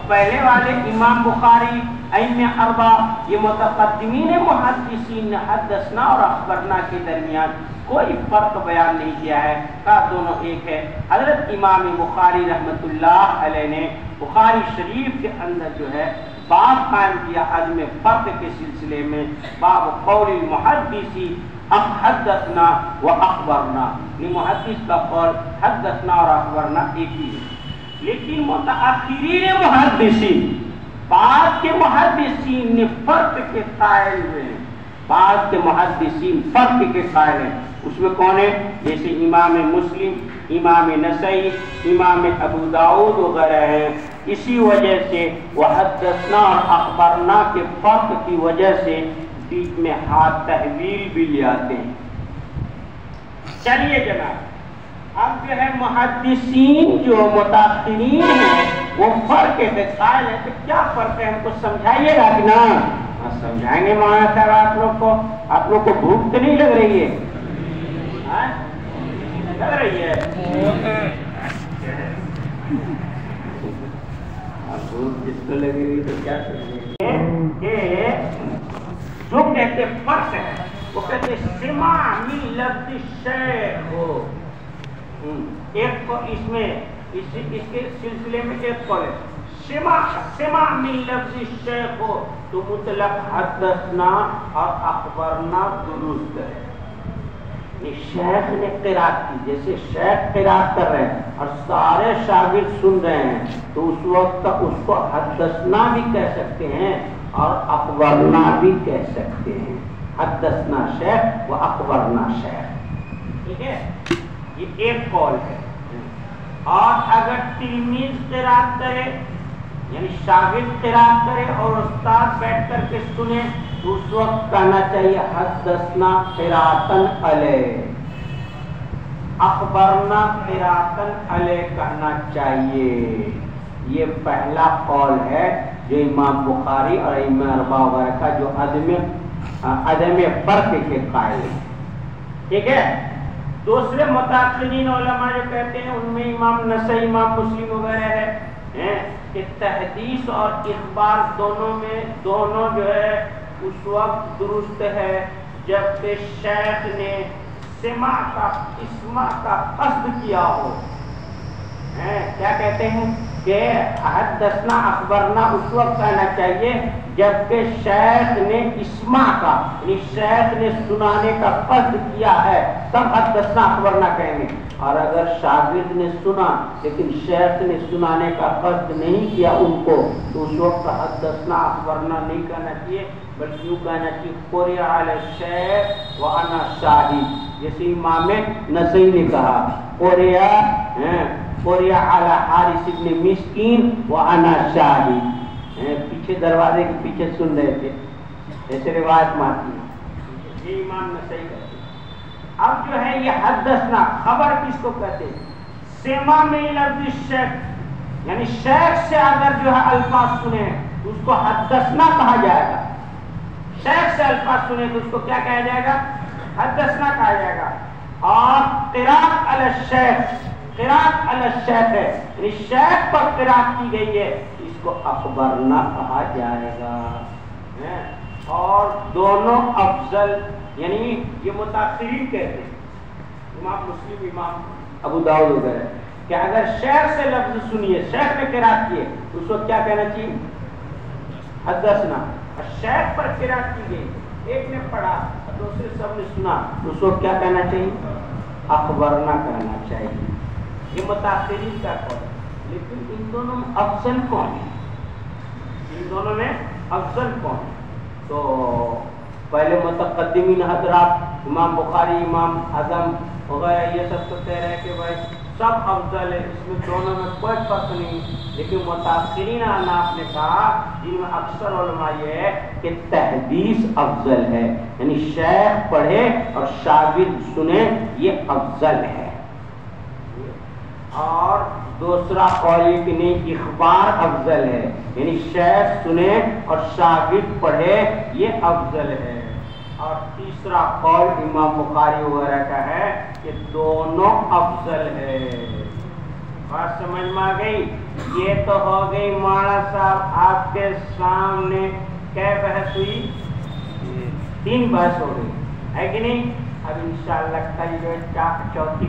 پہلے والے امام بخاری ائمہ اربعہ، یہ متقدمین محدثین نے حدثنا اور اخبرنا کے درمیان کوئی فرق بیان نہیں کیا ہے، کہا دونوں ایک ہے۔ حضرت امام بخاری رحمۃ اللہ علیہ نے بخاری شریف کے اندر جو ہے باب قائم کیا عدم فرق کے سلسلے میں، باب قول المحدث حدثنا و اخبرنا، یہ محدث کا قول حدثنا اور اخبرنا ایک ہی ہے۔ لیکن متأخرین محدثین، بعد کے محدثین نے فرق کے قائل ہوئے ہیں، بعد کے محدثین فرق کے قائل ہیں۔ اس میں کون ہے؟ جیسے امام مسلم، امام نسائی، امام ابو داؤد وغیرہ ہیں۔ اسی وجہ سے وہ حدثنا اور اخبرنا کے فرق کی وجہ سے بیچ میں ہاتھ تحویل بھی لے آتے ہیں۔ چلیے جناب، اب جو ہے محدثین جو متأخرین ہیں وہ فرق کے قائل ہیں، تو کیا فرق ہے ہم کو سمجھائیے گا کہ نا؟ سمجھائیں گے مولانا صاحب آپ لوگ کو بھوک تو نہیں لگ رہی ہے؟ لگ رہی ہے؟ بھوک جس کو لگے گی تو کیا سمجھیں گے؟ جو کہتے فرق ہے وہ کہتے سماع من لفظ الشیخ ہو، ایک کو اس میں اس کے سلسلے میں ایک قول ہے سماع من لفظ الشیخ ہو تو مطلق حدثنا اور اخبرنا درست ہے۔ شیخ نے قرات کی، جیسے شیخ قرات کر رہے ہیں اور سارے شاگرد سن رہے ہیں تو اس وقت اس کو حدثنا بھی کہہ سکتے ہیں اور اخبرنا بھی کہہ سکتے ہیں، حدثنا شیخ و اخبرنا شیخ، ٹھیک ہے؟ یہ ایک قول ہے۔ اور اگر تلمیذ قرات کرے یعنی شاگرد قرات کرے اور استاد بیٹھ کر کے سنے تو اس وقت کہنا چاہیے حدثنا قراءتن علیہ، اخبرنا قراءتن علیہ کہنا چاہیے۔ یہ پہلا قول ہے جو امام بخاری اور ائمہ اربعہ وغیرہ کا جو عدم فرق کے قائل ہے، ٹھیک ہے؟ دوسرے متأخرین علماء جو کہتے ہیں ان میں امام نسائی، امام مسلم وغیرہ ہے کہ تحدیث اور اخبار دونوں جو ہے اس وقت درست ہے جبکہ شیخ نے اسماع کا قصد کیا ہو۔ کیا کہتے ہیں کہ حدثنا اخبرنا اس وقت کہنا چاہیے جبکہ شیخ نے اسماع کا یعنی شیخ نے سنانے کا قصد کیا ہے تب حدثنا اخبرنا کہیں گے، اور اگر شاگرد نے سنا لیکن شیخ نے سنانے کا قصد نہیں کیا ان کو تو اس وقت حدثنا اخبرنا نہیں کہنا چاہیے بلکہ یوں کہنا چاہیے قرئ علی الشیخ وانا شاہد، جیسے امام نسائی نے کہا قرئ علی حارث ابن مسکین وانا شاہد، پیچھے دروازے کے پیچھے سن رہے تھے، ایسے روایت ماتی ہے، یہ امام نسائی کہتے ہیں۔ اب جو ہے یہ حدثنا خبر کس کو کہتے ہیں؟ سماع من لفظ الشیخ، یعنی شیخ سے اگر جو ہے الفاظ سنے تو اس کو حدثنا کہا جائے گا، شیخ سے الفاظ سنے تو اس کو کیا کہا جائے گا؟ حدثنا کہا جائے گا۔ اور قراءت علی الشیخ، قراءت علی الشیخ ہے یعنی شیخ پر قراءت کی گئی ہے، اس کو اخبرنا کہا جائے گا۔ اور دونوں افضل، یعنی یہ متأخرین کہتے ہیں امام مسلم، امام ابو داؤد وغیرہ کہ اگر شیخ سے لفظ سنیے، شیخ نے قراءت کی ہے تو اس کو کیا کہنا چاہیے؟ حدثنا۔ اور شیخ پر قراءت کی گئی، ایک نے پڑھا اور دوسرے سب نے سنا تو اس کو کیا کہنا چاہیے؟ اخبرنا کہنا چاہیے۔ یہ متأخرین کا قول ہے، لیکن ان دونوں میں افضل کون ہے؟ ان دونوں میں افضل کون ہے؟ تو پہلے متقدمین حضرات امام بخاری، امام اعظم وغیرہ یہ سب تو کہہ رہے ہیں کہ بھائی سب افضل ہے، اس میں دونوں میں کوئی فرق نہیں، لیکن متاثرین احناف نے کہا جن میں اکثر علماء یہ ہے کہ تحدیث افضل ہے، یعنی شیخ پڑھے اور شاگرد سنے، یہ افضل ہے۔ اور دوسرا قول یہ کہ نہیں، اخبار افضل ہے، یعنی شیخ سنے اور شاگرد پڑھے، یہ افضل ہے۔ اور تیسرا قول امام بخاری وغیرہ کا ہے کہ دونوں افضل ہے۔ بات سمجھ میں آ گئی؟ یہ تو ہو گئی مولانا صاحب آپ کے سامنے کیا بحث ہوئی؟ 3 بحث ہو گئی ہے کہ نہیں؟ اب انشاءاللہ کل جو چوتھی